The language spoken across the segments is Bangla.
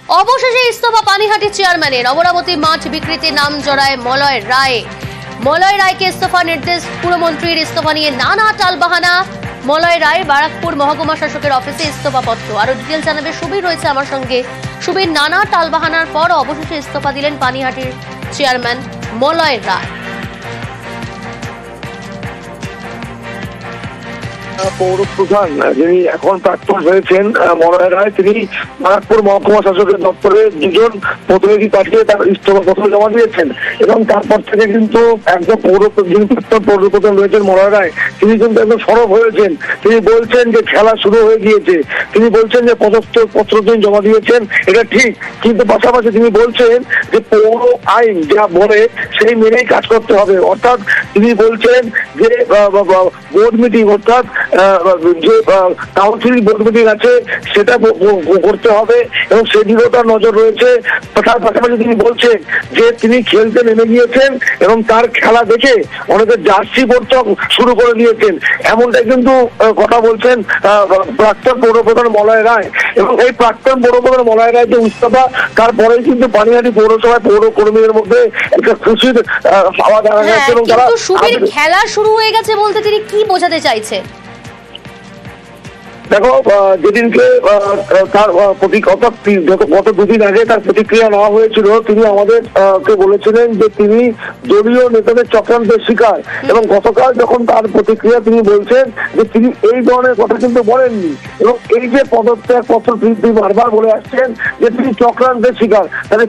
অবশেষে ইস্তফা পানিহাটি চেয়ারম্যানের। অমরাবতী মাঠ বিক্রিতে নাম জড়ায় মলয় রায়। মলয় রায়কে ইস্তফা নির্দেশ। পুরমন্ত্রীর ইস্তফা নিয়ে নানা টালবাহানা। মলয় রায় বারাকপুর মহকুমা শাসকের অফিসে ইস্তফা পত্র। আরো ডিটেল জানাবে সুবীর, রয়েছে আমার সঙ্গে। সুবীর, নানা টালবাহানার পর অবশেষে ইস্তফা দিলেন পানিহাটির চেয়ারম্যান মলয় রায়। পৌর প্রধান যিনি এখন প্রাক্তন হয়েছেন মলয় রায়, তিনি বারাকপুর মহকুমা শাসকের দপ্তরে দুজন প্রতিনিধি পাঠিয়ে তার ইস্তফা পত্র জমা দিয়েছেন এবং তারপর থেকে কিন্তু একদম যিনি প্রাক্তন পৌর প্রধান রয়েছেন মলয় রায়, তিনি কিন্তু একদম সরব হয়েছেন। তিনি বলছেন যে খেলা শুরু হয়ে গিয়েছে। তিনি বলছেন যে পদত্যাগপত্র তিনি জমা দিয়েছেন, এটা ঠিক, কিন্তু পাশাপাশি তিনি বলছেন যে পৌর আইন যা বলে সেই মেনেই কাজ করতে হবে। অর্থাৎ তিনি বলছেন যে বোর্ড মিটিং, অর্থাৎ যে কাউন্সিল বোর্ড মিটিং আছে সেটা করতে হবে এবং সেদিকেও তার নজর রয়েছে। তার পাশাপাশি তিনি বলছেন যে তিনি খেলতে নেমে গিয়েছেন এবং তার খেলা দেখে অনেকে জার্সি পড়তে শুরু করে দিয়েছেন, এমনটাই কিন্তু কথা বলছেন প্রাক্তন পৌরপ্রধান মলয় রায়। এবং এই প্রাক্তন পৌরপ্রধান মলয় রায় যে ইস্তফা, তারপরেই কিন্তু পানিহাটি পৌরসভায় পৌর কর্মীদের মধ্যে একটা খুশির হাওয়া দেখা যাচ্ছে। এবং তারা খেলা শুরু হয়ে গেছে বলতে তিনি কি বোঝাতে চাইছে? দেখো, যেদিনকে তার গত দুদিন আগে তার প্রতিক্রিয়া নেওয়া হয়েছিল, তিনি আমাদেরকে বলেছিলেন যে তিনি দলীয় নেতাদের চক্রান্তের শিকার। এবং গতকাল যখন তার প্রতিক্রিয়া তিনি বলছেন যে তিনি এই ধরনের কথা কিন্তু বলেননি এবং এই যে পদত্যাগ পত্র তিনি বারবার বলে আসছেন যে তিনি চক্রান্তের শিকার, তাদের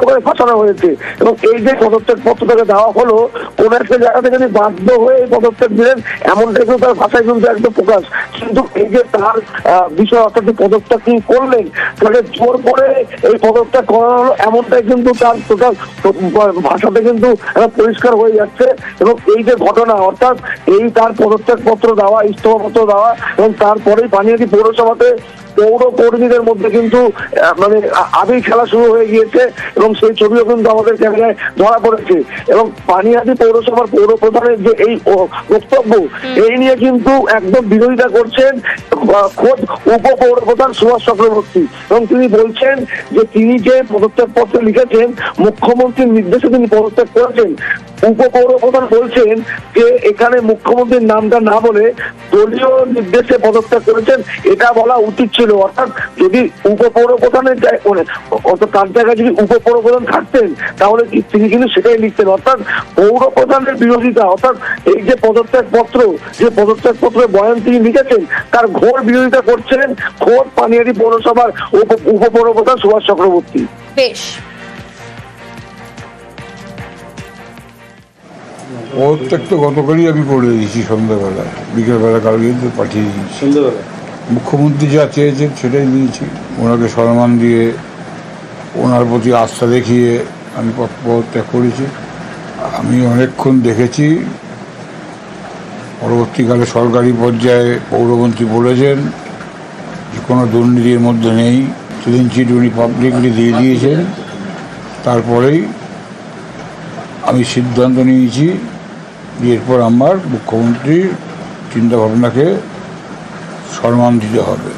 করে ফাঁসানো হয়েছে। এবং এই যে পদত্যাগ পত্র তাকে দেওয়া হলো, কোন একটা জায়গা থেকে তিনি বাধ্য হয়ে এই পদত্যাগ দিলেন, এমনটাই কিন্তু তার ভাষায় কিন্তু একদম প্রকাশ। কিন্তু এই যে তার বিষয়, অর্থাৎ পদত্যাগ তিনি করলেন, তাকে জোর করে এই পদত্যাগ করা হলো, এমনটাই কিন্তু তার টোটাল ভাষাতে কিন্তু পরিষ্কার হয়ে যাচ্ছে। এবং এই যে ঘটনা, অর্থাৎ এই তার পদত্যাগ পত্র দেওয়া, ইস্তফা পত্র দেওয়া এবং তারপরেই পানিহাটি পৌরসভাতে পৌর কর্মীদের মধ্যে কিন্তু মানে আবির খেলা শুরু হয়ে গিয়েছে এবং সেই ছবিও কিন্তু আমাদের ক্যামেরায় ধরা পড়েছে। এবং পানিহাটি পৌরসভার পৌর প্রধানের যে এই বক্তব্য, এই নিয়ে কিন্তু একদম বিরোধিতা করছেন খোদ উপপৌর প্রধান সুভাষ চক্রবর্তী। এবং তিনি বলছেন যে তিনি যে পদত্যাগ পত্র লিখেছেন, মুখ্যমন্ত্রীর নির্দেশে তিনি পদত্যাগ করেছেন। উপপৌর প্রধান বলছেন যে এখানে মুখ্যমন্ত্রীর নামটা না বলে দলীয় নির্দেশে পদত্যাগ করেছেন, এটা বলা উচিত ছিল। অর্থাৎ যদি উপপৌর প্রধানের অর্থাৎ তার জায়গায় যদি উপপৌর প্রধান থাকতেন, তাহলে তিনি কিন্তু সেটাই লিখতেন। অর্থাৎ পৌর প্রধানের বিরোধিতা, অর্থাৎ এই যে পদত্যাগ পত্রের বয়ান তিনি লিখেছেন, তার ঘোর বিরোধিতা করছেন খোদ পানিহাটি পৌরসভার উপপৌর প্রধান সুভাষ চক্রবর্তী। বেশ, পদত্যাগ তো গতকালই আমি করে দিয়েছি সন্ধ্যাবেলা, বিকেলবেলা কালকে তো পাঠিয়ে দিয়েছি। সন্ধ্যাবেলা মুখ্যমন্ত্রী যা চেয়েছেন সেটাই দিয়েছি। ওনাকে সম্মান দিয়ে, ওনার প্রতি আস্থা দেখিয়ে আমি পদত্যাগ করেছি। আমি অনেকক্ষণ দেখেছি, পরবর্তীকালে সরকারি পর্যায়ে পৌরমন্ত্রী বলেছেন যে কোনো দুর্নীতির মধ্যে নেই, ক্লিন চিট উনি পাবলিকলি দিয়ে দিয়েছেন। তারপরেই আমি সিদ্ধান্ত নিয়েছি যে এরপর আমার মুখ্যমন্ত্রীর চিন্তাভাবনাকে সম্মান দিতে হবে।